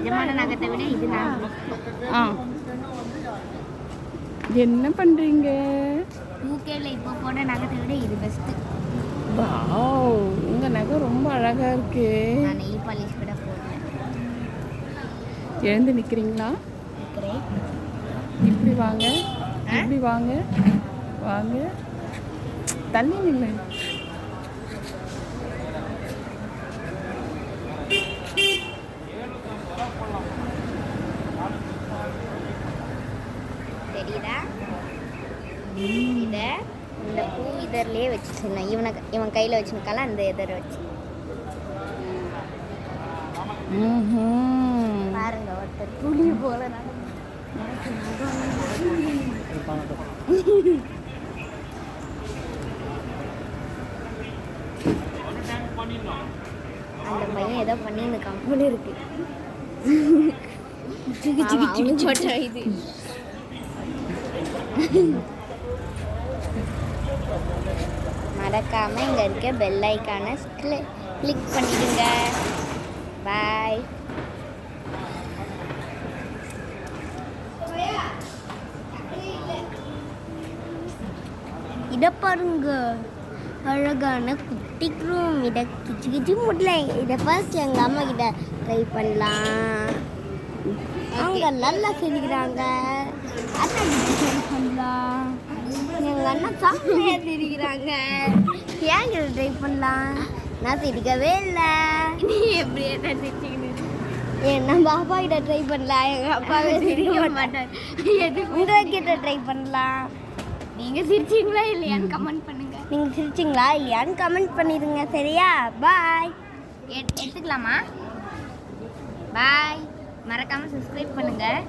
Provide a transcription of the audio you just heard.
நிஜமான நகத்தை விட இது நான் ஆ என்ன பண்ணுறீங்க? யூகேல இப்போ போன நகத்தை விட இது பெஸ்ட்டு. வாவ், உங்கள் நகை ரொம்ப அழகாக இருக்கு. நான் நெயில் பாலிஷ் கூட போடுறேன். எழுந்து நிற்கிறீங்களா? இருக்கிறேன். இப்படி வாங்க, இப்படி வாங்க, வாங்க, தள்ளி நில்லு. தெரியுதா? இதை இந்த பூ இதர்லேயே வச்சுருந்தேன். இவன் கையில் வச்சுருக்கால அந்த இதரை வச்சு பாருங்க. ஒருத்தர் புளி போல அந்த பையன் ஏதோ பண்ணியிருக்கான் போல இருக்கு. இது மறக்காம இங்க இருக்க பெல் ஐகானை கிளிக் பண்ணிடுங்க. பாய். இதை பாருங்க, அழகான குட்டி ரூம். இதை கிச்சு கிச்சு முடியல. இதை ஃபர்ஸ்ட் எங்கள் அம்மா கிட்ட ட்ரை பண்ணலாம். அவங்க நல்லா சிரிக்கிறாங்க. அண்ணா கிட்ட ட்ரை பண்ணலாம். எங்கள் அண்ணா சாப்பிட்டு சிரிக்கிறாங்க. ஏன் கிட்ட ட்ரை பண்ணலாம்? நான் சிரிக்கவே இல்லை. நீ எப்படி என்ன சிரிச்சுக்கிட்டு? நம்ம பாப்பா கிட்ட ட்ரை பண்ணலாம். எங்கள் அப்பாவே சிரிக்க மாட்டார். உங்ககிட்ட ட்ரை பண்ணலாம். நீங்கள் சிரிச்சிங்களா இல்லையான்னு கமெண்ட் பண்ணுங்க. நீங்கள் சிரிச்சிங்களா இல்லையான்னு கமெண்ட் பண்ணிடுங்க. சரியா? பாய். எடுத்துக்கலாமா? பாய். மறக்காமல் சப்ஸ்கிரைப் பண்ணுங்கள்.